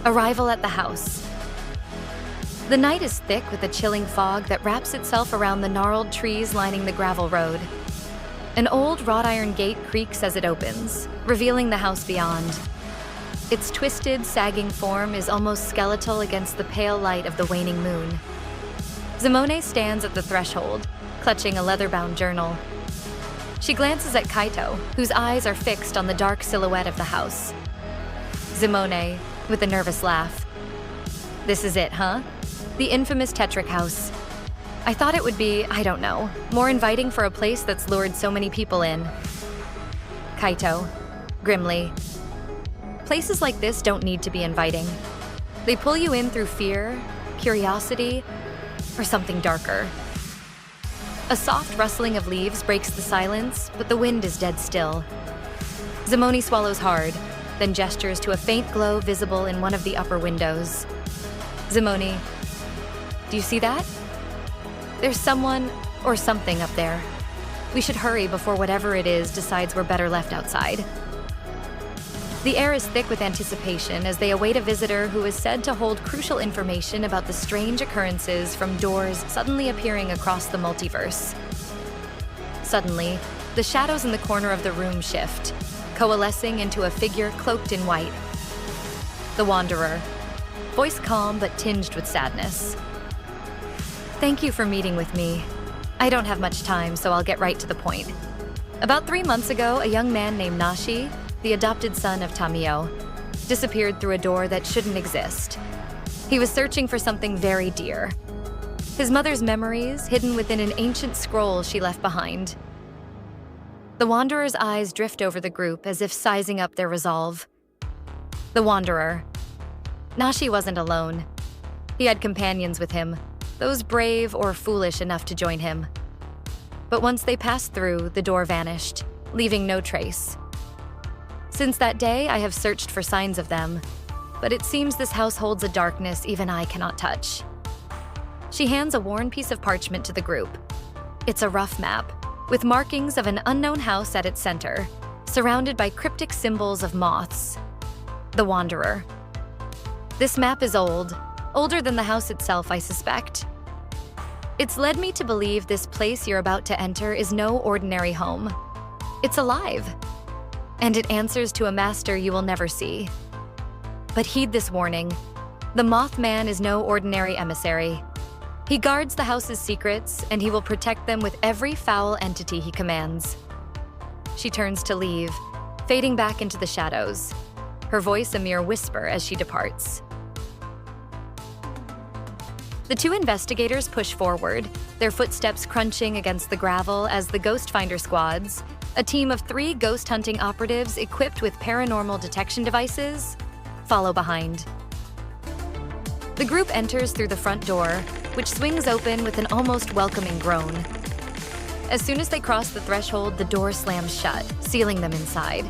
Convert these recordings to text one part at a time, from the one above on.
Arrival at the house. The night is thick with a chilling fog that wraps itself around the gnarled trees lining the gravel road. An old wrought iron gate creaks as it opens, revealing the house beyond. Its twisted, sagging form is almost skeletal against the pale light of the waning moon. Zimone stands at the threshold, clutching a leather-bound journal. She glances at Kaito, whose eyes are fixed on the dark silhouette of the house. Zimone, with a nervous laugh. This is it, huh? The infamous Tetrick house. I thought it would be, I don't know, more inviting for a place that's lured so many people in. Kaito, grimly. Places like this don't need to be inviting. They pull you in through fear, curiosity, or something darker. A soft rustling of leaves breaks the silence, but the wind is dead still. Zimone swallows hard, then gestures to a faint glow visible in one of the upper windows. Zimone, do you see that? There's someone or something up there. We should hurry before whatever it is decides we're better left outside. The air is thick with anticipation as they await a visitor who is said to hold crucial information about the strange occurrences from doors suddenly appearing across the multiverse. Suddenly, the shadows in the corner of the room shift, coalescing into a figure cloaked in white. The Wanderer, voice calm but tinged with sadness. Thank you for meeting with me. I don't have much time, so I'll get right to the point. About 3 months ago, a young man named Nashi, the adopted son of Tamio, disappeared through a door that shouldn't exist. He was searching for something very dear. His mother's memories, hidden within an ancient scroll she left behind. The Wanderer's eyes drift over the group as if sizing up their resolve. The Wanderer. Nashi wasn't alone. He had companions with him, those brave or foolish enough to join him. But once they passed through, the door vanished, leaving no trace. Since that day, I have searched for signs of them, but it seems this house holds a darkness even I cannot touch. She hands a worn piece of parchment to the group. It's a rough map, with markings of an unknown house at its center, surrounded by cryptic symbols of moths. The Wanderer. This map is old, older than the house itself, I suspect. It's led me to believe this place you're about to enter is no ordinary home. It's alive, and it answers to a master you will never see. But heed this warning. The Mothman is no ordinary emissary. He guards the house's secrets, and he will protect them with every foul entity he commands. She turns to leave, fading back into the shadows, her voice a mere whisper as she departs. The two investigators push forward, their footsteps crunching against the gravel as the Ghostfinder squads, a team of 3 ghost hunting operatives equipped with paranormal detection devices, follow behind. The group enters through the front door, which swings open with an almost welcoming groan. As soon as they cross the threshold, the door slams shut, sealing them inside.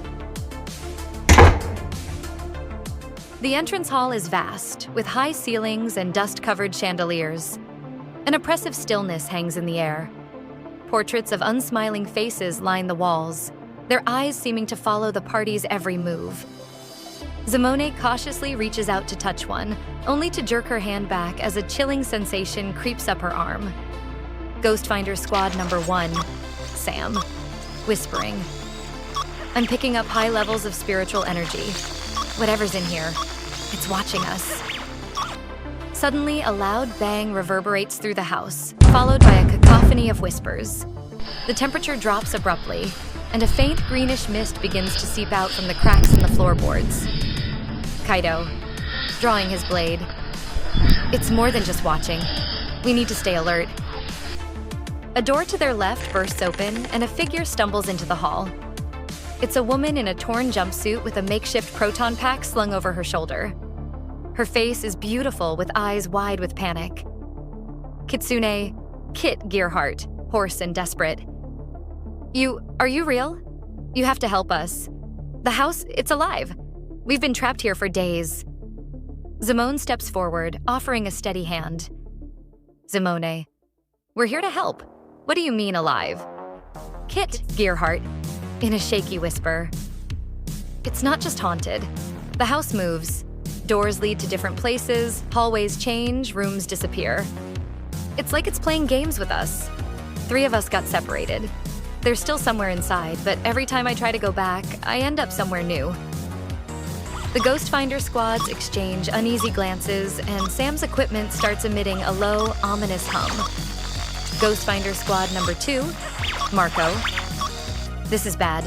The entrance hall is vast, with high ceilings and dust-covered chandeliers. An oppressive stillness hangs in the air. Portraits of unsmiling faces line the walls, their eyes seeming to follow the party's every move. Zimone cautiously reaches out to touch one, only to jerk her hand back as a chilling sensation creeps up her arm. Ghostfinder Squad Number 1, Sam, whispering. I'm picking up high levels of spiritual energy. Whatever's in here, it's watching us. Suddenly, a loud bang reverberates through the house, followed by a cacophony of whispers. The temperature drops abruptly, and a faint greenish mist begins to seep out from the cracks in the floorboards. Kaito, drawing his blade. It's more than just watching. We need to stay alert. A door to their left bursts open, and a figure stumbles into the hall. It's a woman in a torn jumpsuit with a makeshift proton pack slung over her shoulder. Her face is beautiful with eyes wide with panic. Kitsune, Kit Gearheart, hoarse and desperate. Are you real? You have to help us. The house, it's alive. We've been trapped here for days. Zimone steps forward, offering a steady hand. Zimone, we're here to help. What do you mean alive? Kit Gearheart, in a shaky whisper. It's not just haunted. The house moves. Doors lead to different places, hallways change, rooms disappear. It's like it's playing games with us. 3 of us got separated. They're still somewhere inside, but every time I try to go back, I end up somewhere new. The Ghostfinder squads exchange uneasy glances, and Sam's equipment starts emitting a low, ominous hum. Ghostfinder squad number 2, Marco. This is bad.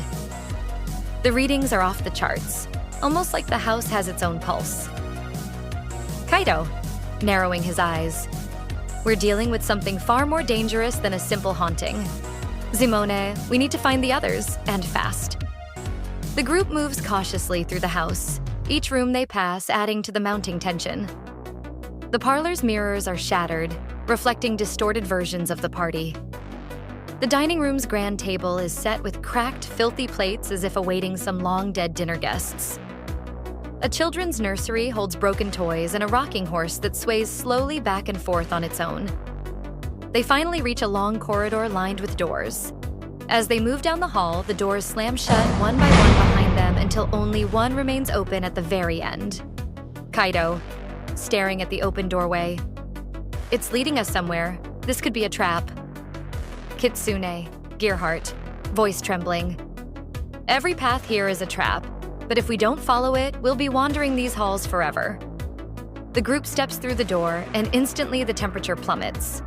The readings are off the charts, almost like the house has its own pulse. Kaito, narrowing his eyes. We're dealing with something far more dangerous than a simple haunting. Zimone, we need to find the others, and fast. The group moves cautiously through the house, each room they pass adding to the mounting tension. The parlor's mirrors are shattered, reflecting distorted versions of the party. The dining room's grand table is set with cracked, filthy plates as if awaiting some long-dead dinner guests. A children's nursery holds broken toys and a rocking horse that sways slowly back and forth on its own. They finally reach a long corridor lined with doors. As they move down the hall, the doors slam shut one by one behind them until only one remains open at the very end. Kaito, staring at the open doorway. It's leading us somewhere. This could be a trap. Kitsune, Gearheart, voice trembling. Every path here is a trap, but if we don't follow it, we'll be wandering these halls forever. The group steps through the door, and instantly the temperature plummets.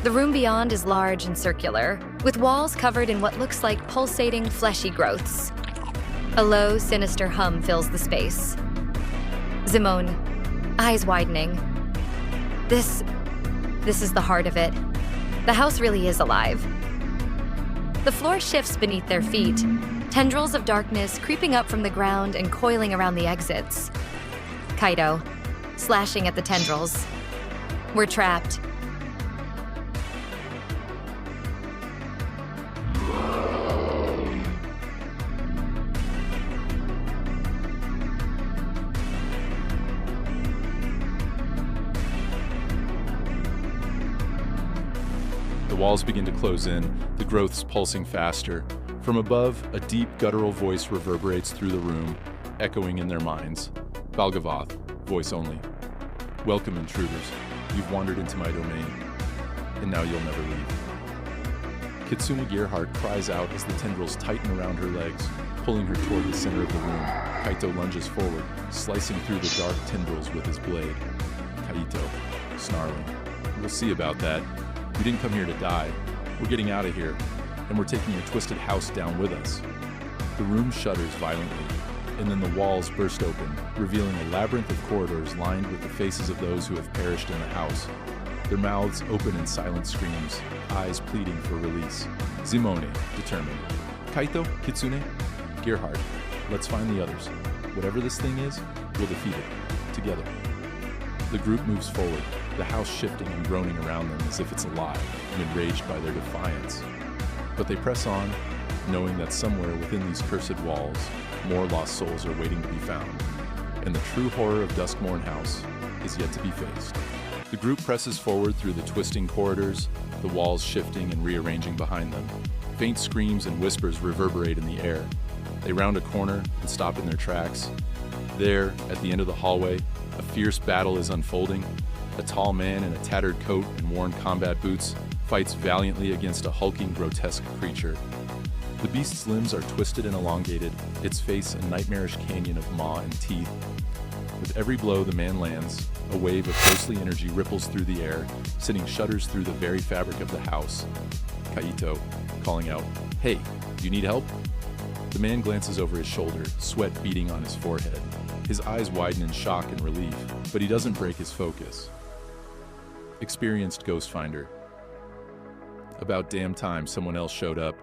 The room beyond is large and circular, with walls covered in what looks like pulsating, fleshy growths. A low, sinister hum fills the space. Zimone, eyes widening. This is the heart of it. The house really is alive. The floor shifts beneath their feet, tendrils of darkness creeping up from the ground and coiling around the exits. Kaito, slashing at the tendrils. We're trapped. The walls begin to close in, the growths pulsing faster. From above, a deep guttural voice reverberates through the room, echoing in their minds. Valgavoth, voice only. Welcome, intruders. You've wandered into my domain, and now you'll never leave. Kitsune Gearheart cries out as the tendrils tighten around her legs, pulling her toward the center of the room. Kaito lunges forward, slicing through the dark tendrils with his blade. Kaito, snarling. We'll see about that. We didn't come here to die. We're getting out of here, and we're taking your twisted house down with us. The room shudders violently, and then the walls burst open, revealing a labyrinth of corridors lined with the faces of those who have perished in the house. Their mouths open in silent screams, eyes pleading for release. Zimone, determined. Kaito, Kitsune, Gearheart, let's find the others. Whatever this thing is, we'll defeat it, together. The group moves forward, the house shifting and groaning around them as if it's alive and enraged by their defiance. But they press on, knowing that somewhere within these cursed walls, more lost souls are waiting to be found, and the true horror of Duskmourn House is yet to be faced. The group presses forward through the twisting corridors, the walls shifting and rearranging behind them. Faint screams and whispers reverberate in the air. They round a corner and stop in their tracks. There, at the end of the hallway, a fierce battle is unfolding. A tall man in a tattered coat and worn combat boots fights valiantly against a hulking, grotesque creature. The beast's limbs are twisted and elongated, its face a nightmarish canyon of maw and teeth. With every blow the man lands, a wave of ghostly energy ripples through the air, sending shudders through the very fabric of the house. Kaito, calling out, "Hey, do you need help?" The man glances over his shoulder, sweat beading on his forehead. His eyes widen in shock and relief, but he doesn't break his focus. Experienced Ghostfinder. About damn time someone else showed up.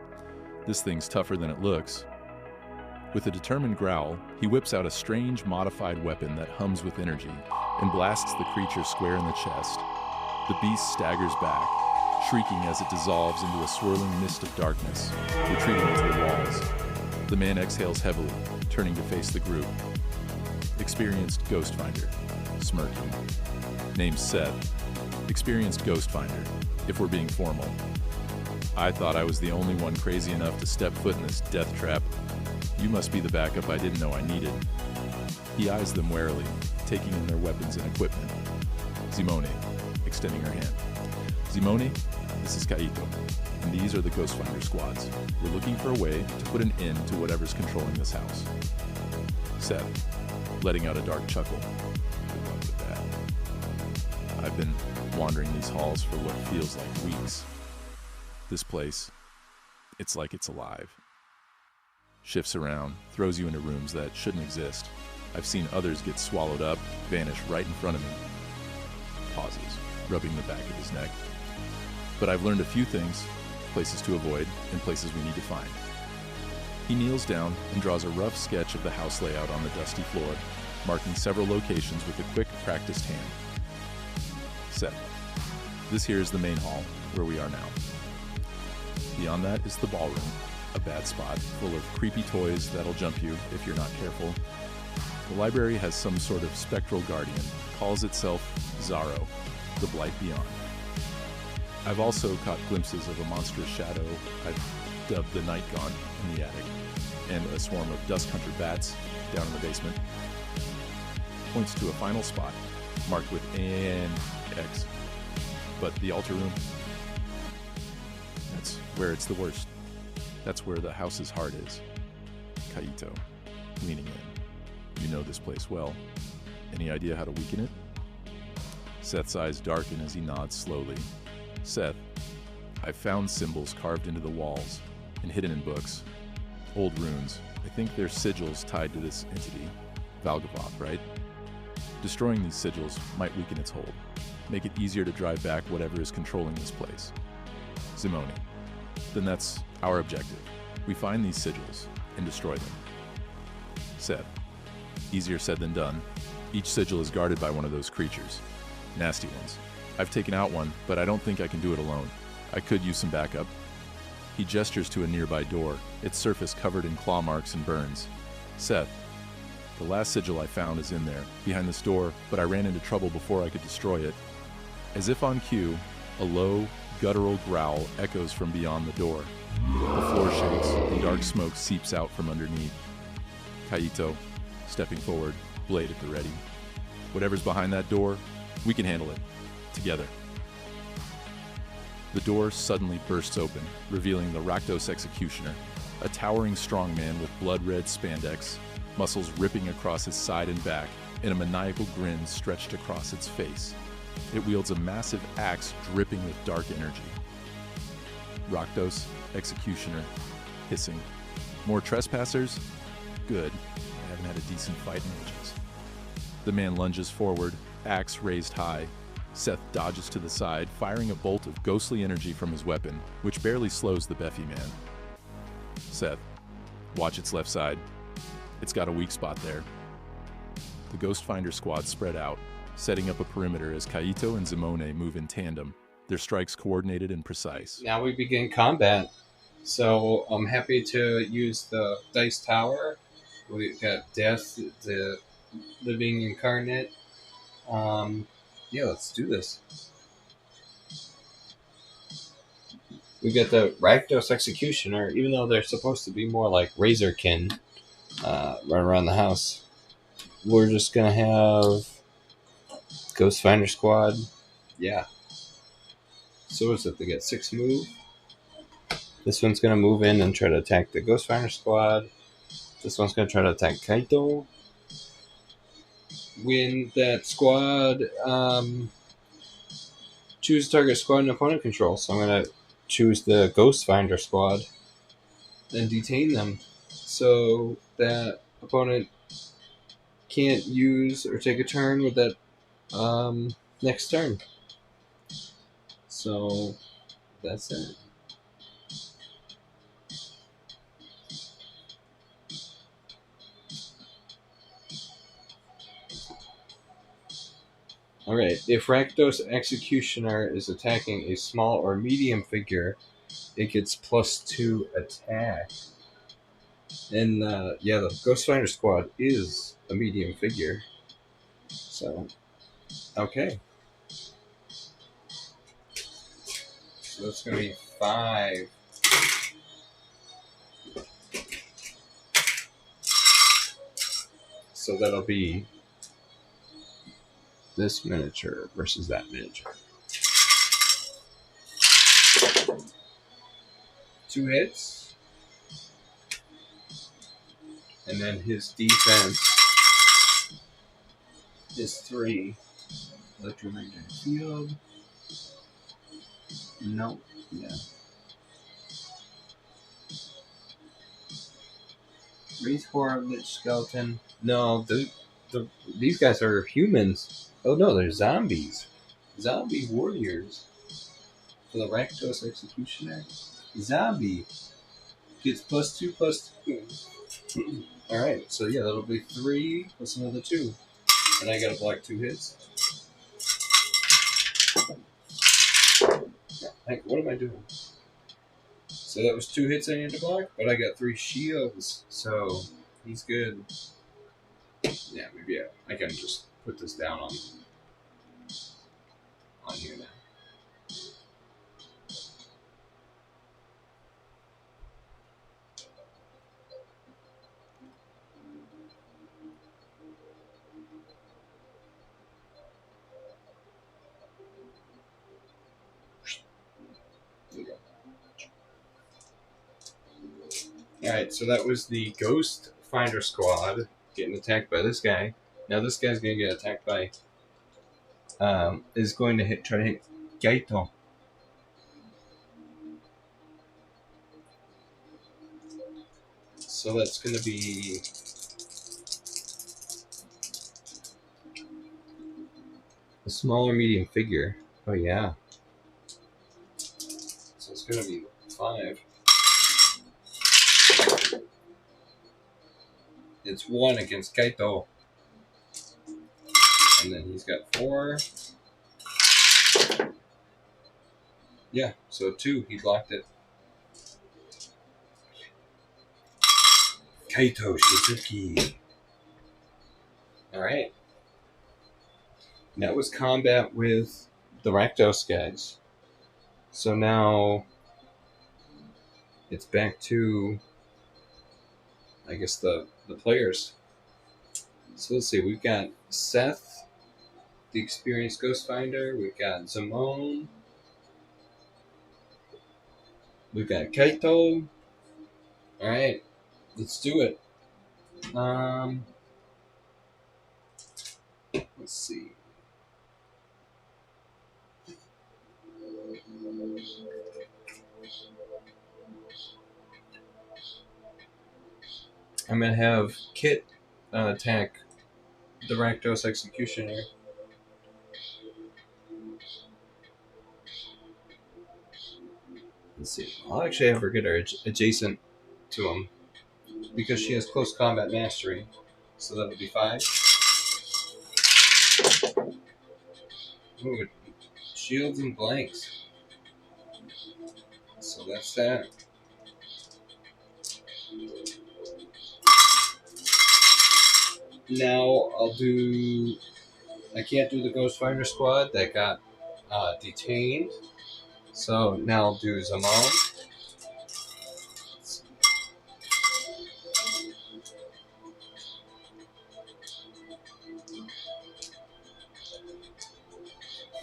This thing's tougher than it looks. With a determined growl, he whips out a strange, modified weapon that hums with energy and blasts the creature square in the chest. The beast staggers back, shrieking as it dissolves into a swirling mist of darkness, retreating into the walls. The man exhales heavily, turning to face the group. Experienced Ghostfinder, smirking. Name's Seth. Experienced Ghostfinder, if we're being formal. I thought I was the only one crazy enough to step foot in this death trap. You must be the backup I didn't know I needed. He eyes them warily, taking in their weapons and equipment. Zimone, extending her hand. Zimone, this is Kaito, and these are the Ghostfinder squads. We're looking for a way to put an end to whatever's controlling this house. Seth, letting out a dark chuckle. Good luck with that. I've been wandering these halls for what feels like weeks. This place, it's like it's alive. Shifts around, throws you into rooms that shouldn't exist. I've seen others get swallowed up, vanish right in front of me. Pauses, rubbing the back of his neck. But I've learned a few things, places to avoid and places we need to find. He kneels down and draws a rough sketch of the house layout on the dusty floor, marking several locations with a quick, practiced hand. Seth, this here is the main hall, where we are now. Beyond that is the ballroom, a bad spot full of creepy toys that'll jump you if you're not careful. The library has some sort of spectral guardian, calls itself Zaro, the Blight Beyond. I've also caught glimpses of a monstrous shadow I've dubbed the Night Gaunt in the attic, and a swarm of Dusk Hunter bats down in the basement. Points to a final spot, marked with an X. But the altar room, that's where it's the worst. That's where the house's heart is. Kaito, leaning in. You know this place well. Any idea how to weaken it? Seth's eyes darken as he nods slowly. Seth, I've found symbols carved into the walls and hidden in books. Old runes. I think they're sigils tied to this entity. Valgavoth, right? Destroying these sigils might weaken its hold. Make it easier to drive back whatever is controlling this place. Zimone. Then that's our objective. We find these sigils and destroy them. Seth. Easier said than done. Each sigil is guarded by one of those creatures. Nasty ones. I've taken out one, but I don't think I can do it alone. I could use some backup. He gestures to a nearby door, its surface covered in claw marks and burns. Seth. The last sigil I found is in there, behind this door, but I ran into trouble before I could destroy it. As if on cue, a low, guttural growl echoes from beyond the door. The floor shakes, and dark smoke seeps out from underneath. Kaito, stepping forward, blade at the ready. Whatever's behind that door, we can handle it. Together. The door suddenly bursts open, revealing the Rakdos Executioner, a towering strongman with blood-red spandex, muscles ripping across his side and back, and a maniacal grin stretched across its face. It wields a massive axe dripping with dark energy. Rakdos, Executioner, hissing. More trespassers? Good. I haven't had a decent fight in ages. The man lunges forward, axe raised high. Seth dodges to the side, firing a bolt of ghostly energy from his weapon, which barely slows the Beffy man. Seth, watch its left side. It's got a weak spot there. The Ghostfinder squad spread out, setting up a perimeter as Kaito and Zimone move in tandem, their strikes coordinated and precise. Now we begin combat. So I'm happy to use the Dice Tower. We've got Death, the Living Incarnate. Yeah, let's do this. We got the Rakdos Executioner, even though they're supposed to be more like Razorkin, run around the house. We're just gonna have Ghostfinder Squad. Yeah. So is it? They get 6 move. This one's gonna move in and try to attack the Ghostfinder Squad. This one's gonna try to attack Kaito. When that squad, choose target squad and opponent control. So I'm going to choose the Ghostfinder squad and detain them so that opponent can't use or take a turn with that next turn. So that's it. Alright, if Rakdos Executioner is attacking a small or medium figure, it gets +2 attack. And yeah, the Ghostfinder squad is a medium figure. So, okay. So that's going to be 5. So that'll be this miniature versus that miniature. 2 hits. And then his defense is 3. Electromagnetic field. Nope. Yeah. Wraith Horror, Lich Skeleton. No, these guys are humans. Oh no, they're zombies. Zombie warriors. For the Rakdos Executioner. Zombie gets +2/+2. Alright, so yeah, that'll be 3 plus another 2. And I gotta block 2 hits. Like, what am I doing? So that was 2 hits I needed to block, but I got 3 shields, so he's good. Yeah, maybe I can just put this down on here now. There we go. Alright, so that was the Ghostfinder squad getting attacked by this guy. Now this guy's going to get attacked by... is going to try to hit Kaito. So that's going to be... a smaller medium figure. Oh yeah. So it's going to be 5. It's 1 against Kaito. And then he's got 4. Yeah, so 2. He blocked it. Kaito Shizuki. Alright. That was combat with the Rakdos guys. So now it's back to, I guess, the players. So let's see, we've got Seth, the Experienced Ghostfinder, we've got Zimone, we've got Kaito. Alright, let's do it. Let's see. I'm going to have Kit attack the Rakdos Executioner. Let's see. I'll actually have her get her adjacent to him because she has close combat mastery. So that'll be 5. Ooh, shields and blanks. So that's that. Now I'll do... I can't do the Ghostfinder squad that got detained. So now I'll do Zimone.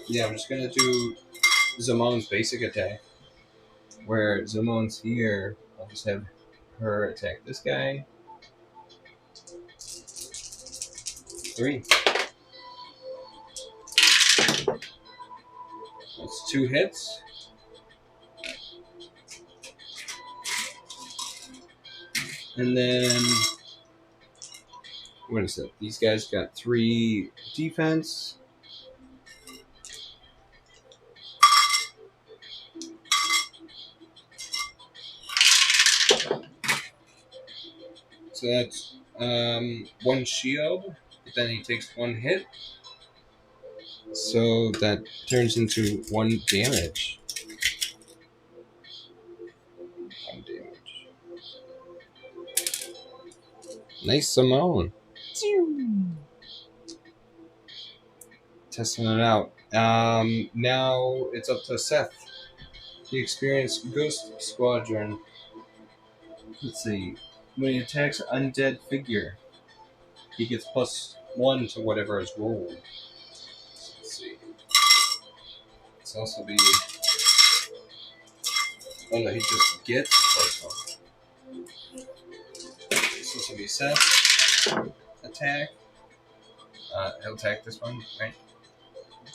Yeah, I'm just going to do Zimone's basic attack. Where Zimone's here, I'll just have her attack this guy. 3. That's 2 hits. And then, what is it? These guys got 3 defense. So that's 1 shield, but then he takes 1 hit. So that turns into 1 damage. 1 damage. Nice Zimone. Testing it out. Now it's up to Seth, the Experienced Ghost Squadron. Let's see. When he attacks an undead figure, he gets +1 to whatever is rolled. see. It's also be. Oh no, he just gets plus one. It's also be Seth. Attack. He'll attack this one, right?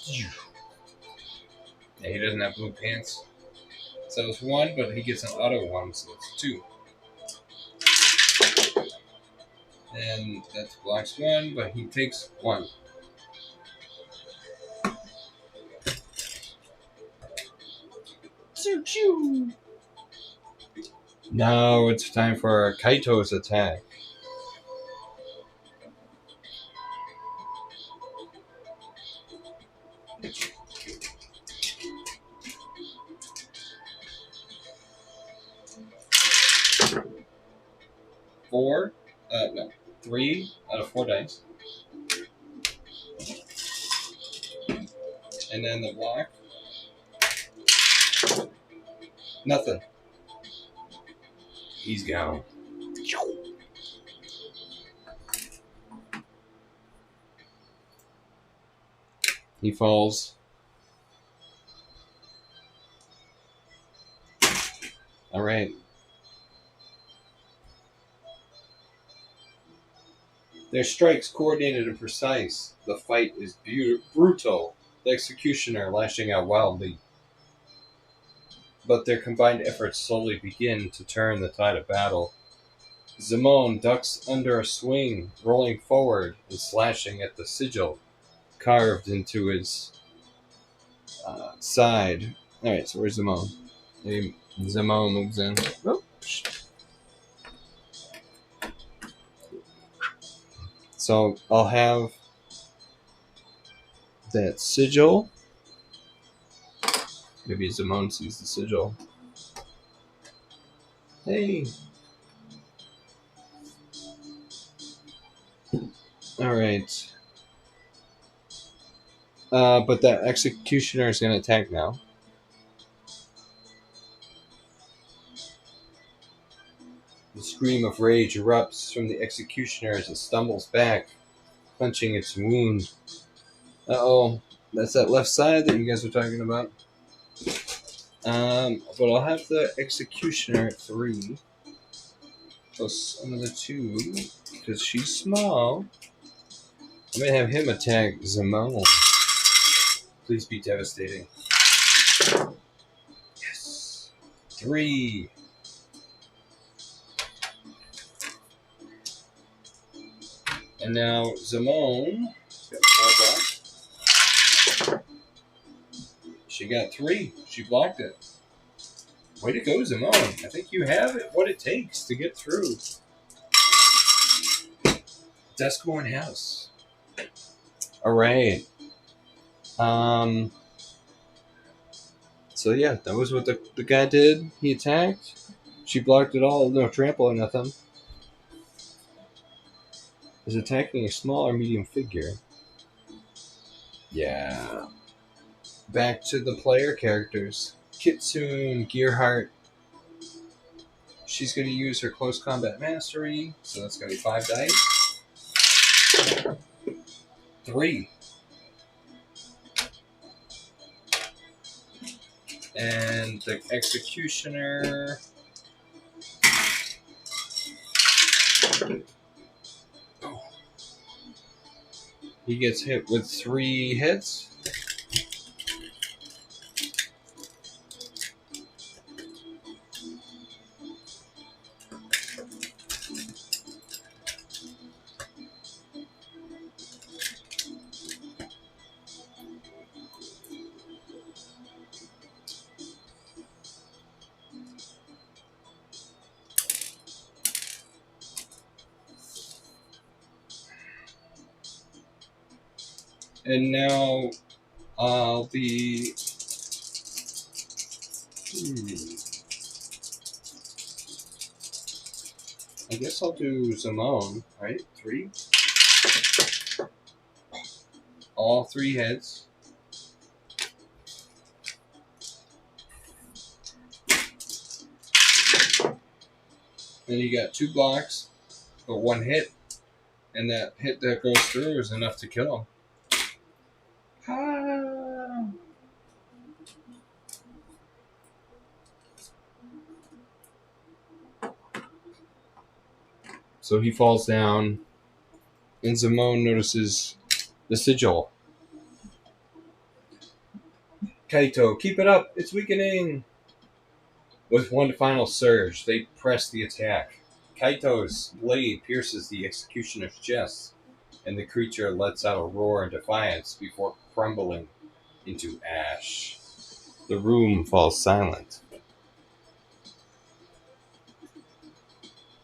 Yeah, he doesn't have blue pants. So it's 1, but he gets an auto 1, so it's 2. And that blocks 1, but he takes 1. Choo-choo! Now it's time for Kaito's attack. No, 3 out of 4 dice. And then the block. Nothing. He's gone. He falls. Alright. Their strikes coordinated and precise. The fight is brutal. The executioner lashing out wildly. But their combined efforts slowly begin to turn the tide of battle. Zimone ducks under a swing, rolling forward and slashing at the sigil carved into his side. Alright, so where's Zimone? Zimone moves in. Oh. So I'll have that sigil. Maybe Zimone sees the sigil. Hey! Alright. But that executioner is going to attack now. The scream of rage erupts from the executioner as it stumbles back, clenching its wound. Uh-oh. That's that left side that you guys were talking about. But I'll have the executioner at 3. Plus another 2. Because she's small. I'm going to have him attack Zimone. Please be devastating. Yes. 3. And now Zimone. She got 3. She blocked it. Way to go, Zimone. I think you have it. What it takes to get through. Duskmourn House. Alright. So yeah, that was what the guy did. He attacked. She blocked it all. No trample or nothing. Is attacking a small or medium figure. Yeah. Back to the player characters. Kitsune, Gearheart. She's going to use her close combat mastery, so that's going to be 5 dice. 3. And the executioner. Oh. He gets hit with 3 hits. And now I'll be... I guess I'll do Zimone, right? 3. All 3 heads. Then you got 2 blocks, but 1 hit. And that hit that goes through is enough to kill him. Ah. So he falls down, and Zimone notices the sigil. Kaito, keep it up! It's weakening! With one final surge, they press the attack. Kaito's blade pierces the executioner's chest, and the creature lets out a roar in defiance before crumbling into ash. The room falls silent,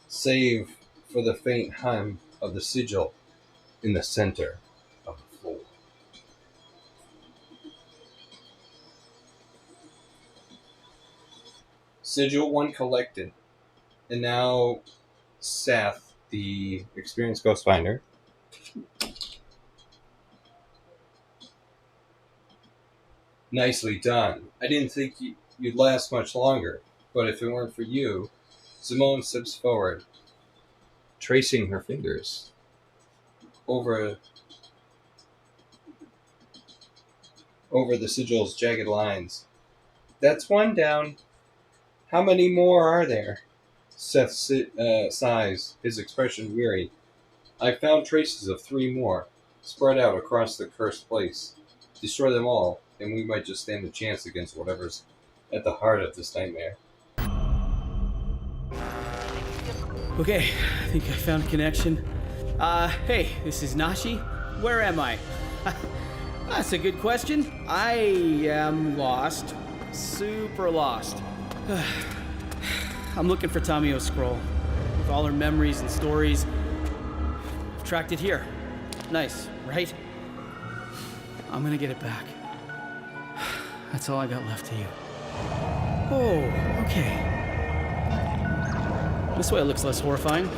save for the faint hum of the sigil in the center of the floor. Sigil 1 collected, and now Seth, the experienced Ghostfinder, nicely done. I didn't think you'd last much longer, but if it weren't for you, Zimone steps forward, tracing her fingers over the sigil's jagged lines. That's one down. How many more are there? Seth sighs, his expression weary. I found traces of 3 more, spread out across the cursed place. Destroy them all, and we might just stand a chance against whatever's at the heart of this nightmare. Okay, I think I found a connection. Hey, this is Nashi. Where am I? That's a good question. I am lost. Super lost. I'm looking for Tamio's scroll. With all her memories and stories. I've tracked it here. Nice, right? I'm gonna get it back. That's all I got left of you. Oh, okay. This way it looks less horrifying.